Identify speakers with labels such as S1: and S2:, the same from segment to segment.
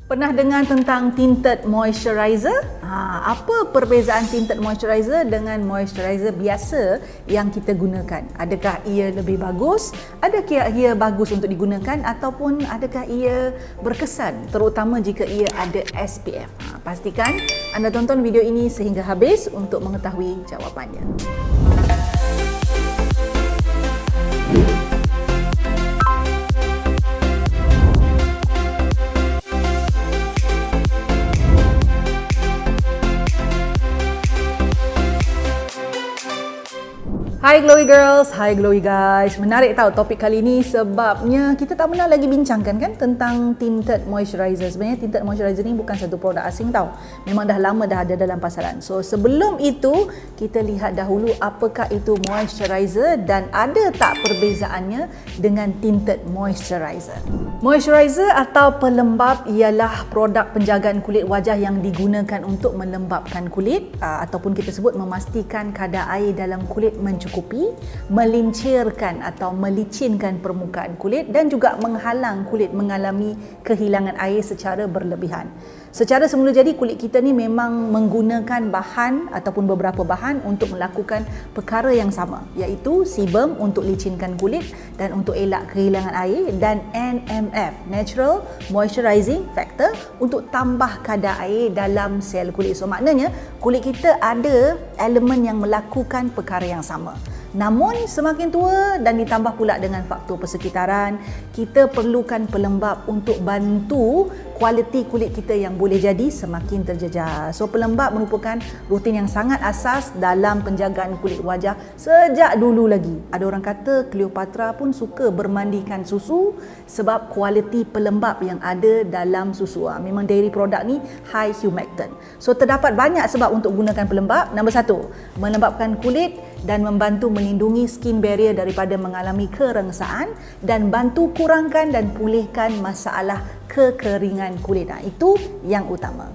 S1: Pernah dengar tentang tinted moisturizer? Apa perbezaan tinted moisturizer dengan moisturizer biasa yang kita gunakan? Adakah ia lebih bagus? Adakah ia bagus untuk digunakan ataupun adakah ia berkesan terutama jika ia ada SPF? Pastikan anda tonton video ini sehingga habis untuk mengetahui jawapannya. Hai Glowy Girls, hai Glowy Guys. Menarik tahu topik kali ini sebabnya kita tak pernah lagi bincangkan kan tentang tinted moisturizer. Sebenarnya tinted moisturizer ni bukan satu produk asing tahu. Memang dah lama dah ada dalam pasaran. So sebelum itu kita lihat dahulu apakah itu moisturizer dan ada tak perbezaannya dengan tinted moisturizer. Moisturizer atau pelembap ialah produk penjagaan kulit wajah yang digunakan untuk melembapkan kulit ataupun kita sebut memastikan kadar air dalam kulit mencukupi, melincirkan atau melicinkan permukaan kulit dan juga menghalang kulit mengalami kehilangan air secara berlebihan. Secara semula jadi kulit kita ni memang menggunakan bahan ataupun beberapa bahan untuk melakukan perkara yang sama, iaitu sebum untuk licinkan kulit dan untuk elak kehilangan air, dan NMF, Natural Moisturizing Factor, untuk tambah kadar air dalam sel kulit. So maknanya kulit kita ada elemen yang melakukan perkara yang sama. Namun semakin tua dan ditambah pula dengan faktor persekitaran, kita perlukan pelembap untuk bantu kualiti kulit kita yang boleh jadi semakin terjejas. So pelembap merupakan rutin yang sangat asas dalam penjagaan kulit wajah sejak dulu lagi. Ada orang kata Cleopatra pun suka bermandikan susu sebab kualiti pelembap yang ada dalam susu. Memang dairy produk ni high humectant. So terdapat banyak sebab untuk gunakan pelembap. Nombor satu, melembapkan kulit dan membantu melindungi skin barrier daripada mengalami kerengsaan dan bantu kurangkan dan pulihkan masalah kekeringan kulit. Itu yang utama.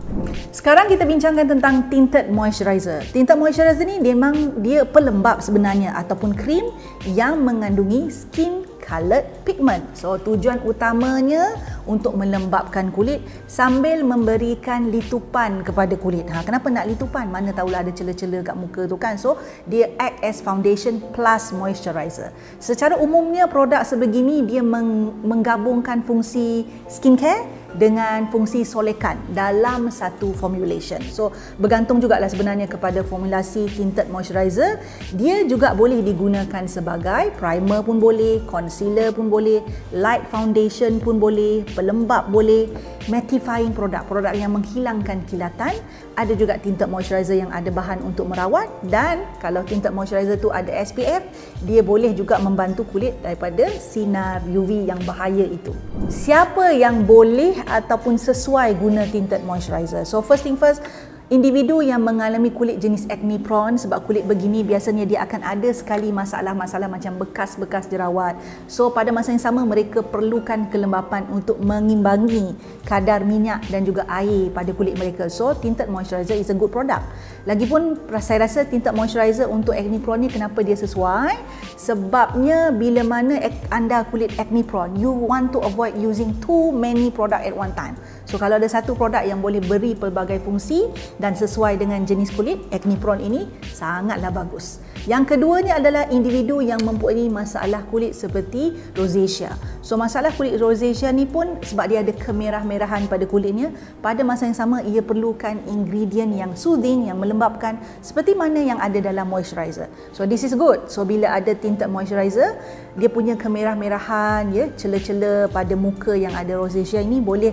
S1: Sekarang kita bincangkan tentang tinted moisturizer. Tinted moisturizer ni memang dia pelembap sebenarnya ataupun krim yang mengandungi skin colored pigment. So tujuan utamanya untuk melembapkan kulit sambil memberikan litupan kepada kulit. Kenapa nak litupan? Mana tahulah ada celah-celah kat muka tu kan. So dia act as foundation plus moisturizer. Secara umumnya produk sebegini dia menggabungkan fungsi skincare dengan fungsi solekan dalam satu formulation. So bergantung jugalah sebenarnya kepada formulasi tinted moisturizer. Dia juga boleh digunakan sebagai primer pun boleh, concealer pun boleh, light foundation pun boleh, pelembap boleh, mattifying produk yang menghilangkan kilatan. Ada juga tinted moisturizer yang ada bahan untuk merawat, dan kalau tinted moisturizer tu ada SPF, dia boleh juga membantu kulit daripada sinar UV yang bahaya itu. Siapa yang boleh ataupun sesuai guna tinted moisturizer? So first thing first, individu yang mengalami kulit jenis acne prone, sebab kulit begini biasanya dia akan ada sekali masalah-masalah macam bekas-bekas jerawat. So pada masa yang sama mereka perlukan kelembapan untuk mengimbangi kadar minyak dan juga air pada kulit mereka. So tinted moisturizer is a good product. Lagipun saya rasa tinted moisturizer untuk acne prone ni kenapa dia sesuai? Sebabnya bila mana anda kulit acne prone, you want to avoid using too many product at one time. So kalau ada satu produk yang boleh beri pelbagai fungsi dan sesuai dengan jenis kulit acne prone ini, sangatlah bagus. Yang keduanya adalah individu yang mempunyai masalah kulit seperti rosacea. So masalah kulit rosacea ni pun sebab dia ada kemerah-merahan pada kulitnya, pada masa yang sama ia perlukan ingredient yang soothing, yang melembapkan seperti mana yang ada dalam moisturizer. So this is good. So bila ada tinted moisturizer, dia punya kemerah-merahan, celah-celah pada muka yang ada rosacea ini boleh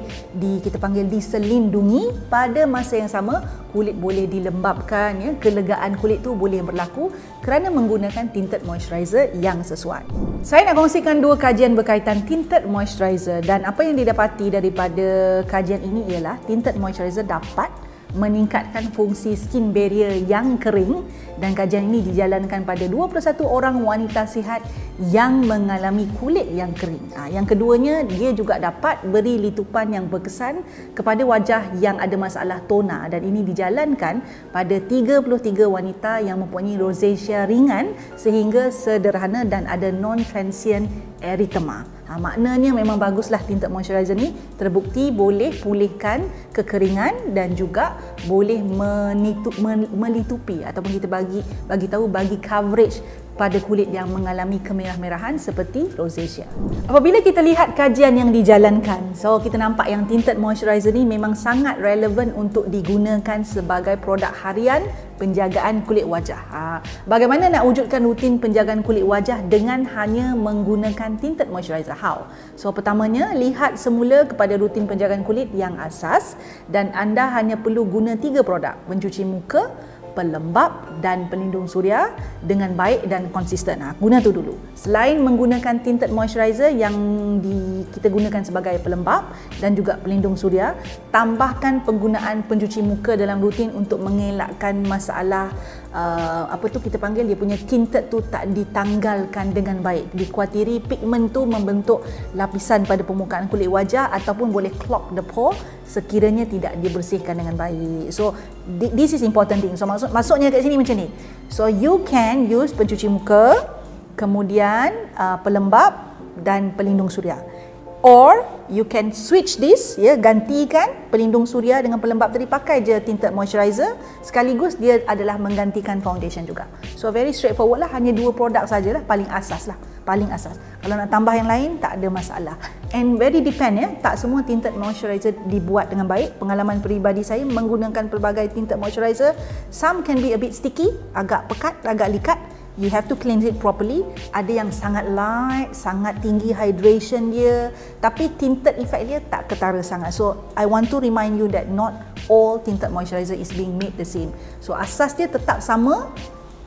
S1: kita panggil diselindungi. Pada masa yang sama kulit boleh dilembapkan, kelegaan kulit tu boleh berlaku kerana menggunakan tinted moisturizer yang sesuai. Saya nak kongsikan dua kajian berkaitan tinted moisturizer, dan apa yang didapati daripada kajian ini ialah tinted moisturizer dapat meningkatkan fungsi skin barrier yang kering, dan kajian ini dijalankan pada 21 orang wanita sihat yang mengalami kulit yang kering. Yang keduanya, dia juga dapat beri litupan yang berkesan kepada wajah yang ada masalah tona, dan ini dijalankan pada 33 wanita yang mempunyai rosacea ringan sehingga sederhana dan ada non-transient erythema. Maknanya memang baguslah tinted moisturizer ni, terbukti boleh pulihkan kekeringan dan juga boleh melitupi ataupun kita bagi coverage pada kulit yang mengalami kemerah-merahan seperti rosacea. Apabila kita lihat kajian yang dijalankan, so kita nampak yang tinted moisturizer ni memang sangat relevan untuk digunakan sebagai produk harian penjagaan kulit wajah. Bagaimana nak wujudkan rutin penjagaan kulit wajah dengan hanya menggunakan tinted moisturizer? How? So pertamanya, lihat semula kepada rutin penjagaan kulit yang asas dan anda hanya perlu guna 3 produk: pencuci muka, pelembap dan pelindung suria dengan baik dan konsisten. Guna tu dulu. Selain menggunakan tinted moisturizer yang kita gunakan sebagai pelembap dan juga pelindung suria, tambahkan penggunaan pencuci muka dalam rutin untuk mengelakkan masalah kita panggil dia punya tinted tu tak ditanggalkan dengan baik. Dikuatiri pigmen tu membentuk lapisan pada permukaan kulit wajah ataupun boleh clog the pore sekiranya tidak dibersihkan dengan baik. So this is important thing. So maksudnya kat sini macam ni. So you can use pencuci muka, kemudian pelembap dan pelindung suria. Or you can switch this, gantikan pelindung suria dengan pelembap tadi, pakai je tinted moisturizer, sekaligus dia adalah menggantikan foundation juga. So very straightforward lah, hanya 2 produk sajalah, paling asas. Kalau nak tambah yang lain tak ada masalah. And very depend tak semua tinted moisturizer dibuat dengan baik. Pengalaman peribadi saya menggunakan pelbagai tinted moisturizer, some can be a bit sticky, agak pekat, agak likat. You have to cleanse it properly. Ada yang sangat light, sangat tinggi hydration dia, tapi tinted effect dia tak ketara sangat. So I want to remind you that not all tinted moisturizer is being made the same. So asas dia tetap sama,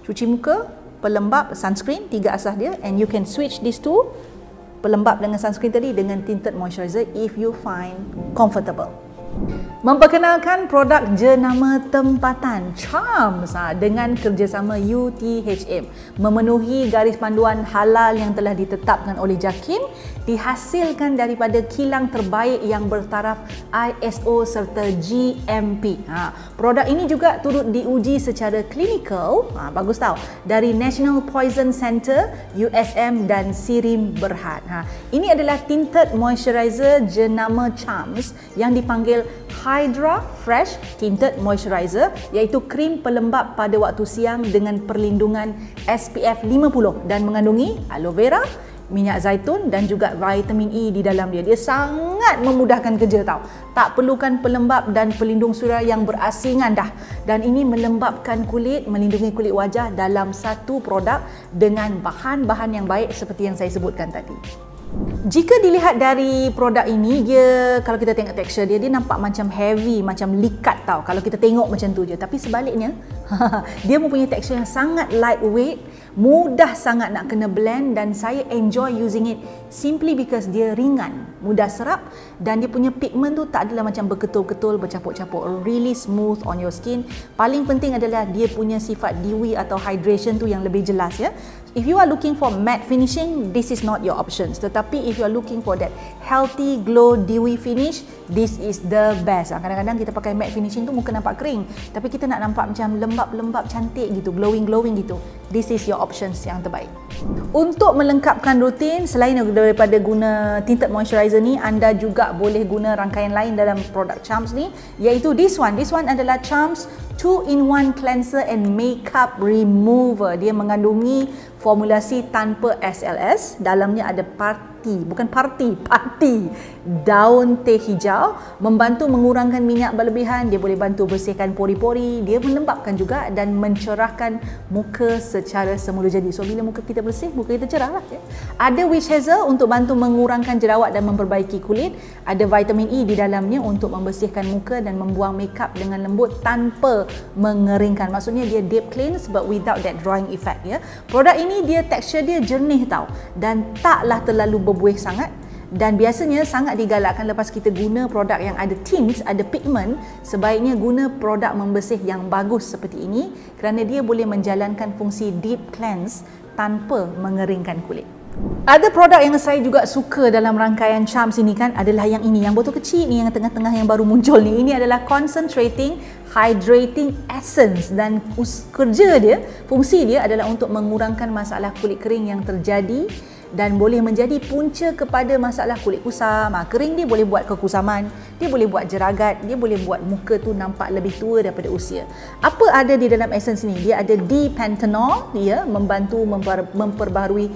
S1: cuci muka, pelembap, sunscreen, 3 asas dia, and you can switch these two, pelembap dengan sunscreen tadi dengan tinted moisturizer if you find comfortable. Memperkenalkan produk jenama tempatan Charms dengan kerjasama UTHM, memenuhi garis panduan halal yang telah ditetapkan oleh JAKIM, dihasilkan daripada kilang terbaik yang bertaraf ISO serta GMP. Produk ini juga turut diuji secara klinikal, bagus tau, dari National Poison Center, USM dan Sirim Berhad. Ini adalah tinted moisturizer jenama Charms yang dipanggil Hydra Fresh Tinted Moisturizer, iaitu krim pelembap pada waktu siang dengan perlindungan SPF 50 dan mengandungi aloe vera, minyak zaitun dan juga vitamin E di dalam dia. Dia sangat memudahkan kerja tau. Tak perlukan pelembap dan pelindung suria yang berasingan dah. Dan ini melembapkan kulit, melindungi kulit wajah dalam satu produk dengan bahan-bahan yang baik seperti yang saya sebutkan tadi. Jika dilihat dari produk ini, dia kalau kita tengok tekstur dia nampak macam heavy, macam likat tau kalau kita tengok macam tu je. Tapi sebaliknya, dia mempunyai tekstur yang sangat lightweight, mudah sangat nak kena blend, dan saya enjoy using it simply because dia ringan, mudah serap, dan dia punya pigment tu tak adalah macam berketul-ketul, bercapuk-capuk, really smooth on your skin. Paling penting adalah dia punya sifat dewy atau hydration tu yang lebih jelas ya. If you are looking for matte finishing, this is not your options. Tetapi if you are looking for that healthy, glow, dewy finish, this is the best. Kadang-kadang kita pakai matte finishing tu muka nampak kering, tapi kita nak nampak macam lembap-lembap, cantik gitu, glowing-glowing gitu. This is your options yang terbaik. Untuk melengkapkan rutin, selain daripada guna tinted moisturizer ni, anda juga boleh guna rangkaian lain dalam produk Charms ni, iaitu this one. This one adalah Charms 2-in-1 Cleanser and Makeup Remover. Dia mengandungi formulasi tanpa SLS. Dalamnya ada parti daun teh hijau, membantu mengurangkan minyak berlebihan. Dia boleh bantu bersihkan pori-pori, dia melembapkan juga dan mencerahkan muka secara semula jadi. So bila muka kita bersih, muka kita cerah lah ya. Ada witch hazel untuk bantu mengurangkan jerawat dan memperbaiki kulit. Ada vitamin E di dalamnya untuk membersihkan muka dan membuang makeup dengan lembut tanpa mengeringkan. Maksudnya dia deep cleanse but without that drying effect ya. Produk ini dia tekstur dia jernih tau, dan taklah terlalu berbuih sangat. Dan biasanya sangat digalakkan lepas kita guna produk yang ada tints, ada pigment, sebaiknya guna produk membersih yang bagus seperti ini kerana dia boleh menjalankan fungsi deep cleanse tanpa mengeringkan kulit. Ada produk yang saya juga suka dalam rangkaian Charms ini kan adalah yang ini, yang botol kecil ni, yang tengah-tengah yang baru muncul ni. Ini adalah Concentrating Hydrating Essence, dan kerja dia, fungsi dia adalah untuk mengurangkan masalah kulit kering yang terjadi dan boleh menjadi punca kepada masalah kulit kusam. Kering dia boleh buat kekusaman, dia boleh buat jeragat, dia boleh buat muka tu nampak lebih tua daripada usia. Apa ada di dalam essence ni? Dia ada D-panthenol, dia membantu memperbaharui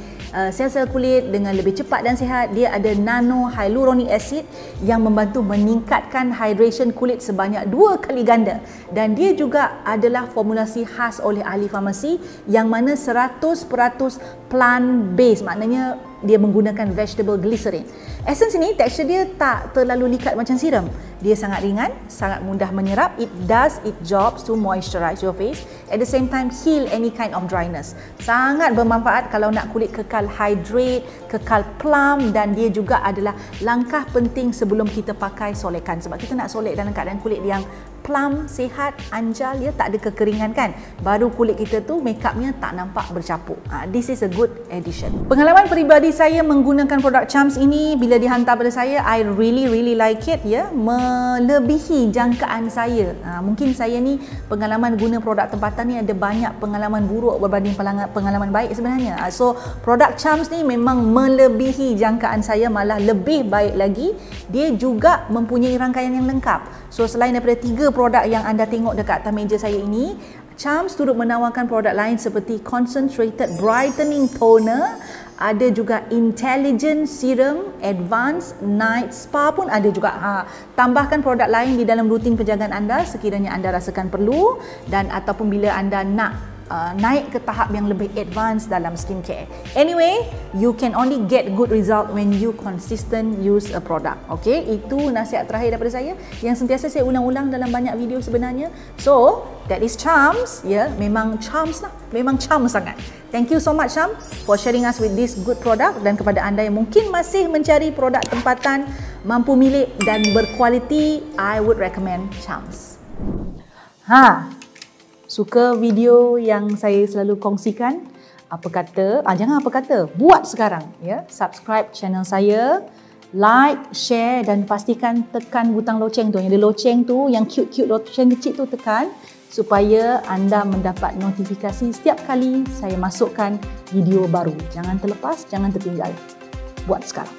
S1: sel-sel kulit dengan lebih cepat dan sihat. Dia ada nano hyaluronic acid yang membantu meningkatkan hydration kulit sebanyak 2 kali ganda, dan dia juga adalah formulasi khas oleh ahli farmasi yang mana 100% plant based, maknanya dia menggunakan vegetable glycerin. Essence ini tekstur dia tak terlalu likat macam serum. Dia sangat ringan, sangat mudah menyerap. It does its job to moisturize your face, at the same time heal any kind of dryness. Sangat bermanfaat kalau nak kulit kekal hydrate, kekal plump, dan dia juga adalah langkah penting sebelum kita pakai solekan, sebab kita nak solek dalam keadaan kulit yang plump, sihat, anjal, ya, tak ada kekeringan kan. Baru kulit kita tu makeupnya tak nampak bercapuk. This is a good addition. Pengalaman peribadi saya menggunakan produk Charms ini, bila dihantar pada saya, I really like it, ya, melebihi jangkaan saya. Mungkin saya ni pengalaman guna produk tempatan ni ada banyak pengalaman buruk berbanding pengalaman baik sebenarnya. So produk Charms ni memang melebihi jangkaan saya, malah lebih baik lagi. Dia juga mempunyai rangkaian yang lengkap. So selain daripada 3 produk yang anda tengok dekat atas meja saya ini, Charms turut menawarkan produk lain seperti Concentrated Brightening Toner, ada juga Intelligent Serum, Advanced Night Spa pun ada juga. Tambahkan produk lain di dalam rutin penjagaan anda sekiranya anda rasakan perlu, dan ataupun bila anda nak naik ke tahap yang lebih advance dalam skincare. Anyway, you can only get good result when you consistent use a product. Okay, itu nasihat terakhir daripada saya yang sentiasa saya ulang-ulang dalam banyak video sebenarnya. So, that is Charms. Ya, memang Charms lah. Memang Charms sangat. Thank you so much Charms for sharing us with this good product, dan kepada anda yang mungkin masih mencari produk tempatan mampu milik dan berkualiti, I would recommend Charms. Suka video yang saya selalu kongsikan? Apa kata? Jangan apa kata, buat sekarang, ya. Subscribe channel saya, like, share, dan pastikan tekan butang loceng tu. Yang ada loceng tu, yang cute-cute loceng kecil tu, tekan supaya anda mendapat notifikasi setiap kali saya masukkan video baru. Jangan terlepas, jangan tertinggal. Buat sekarang.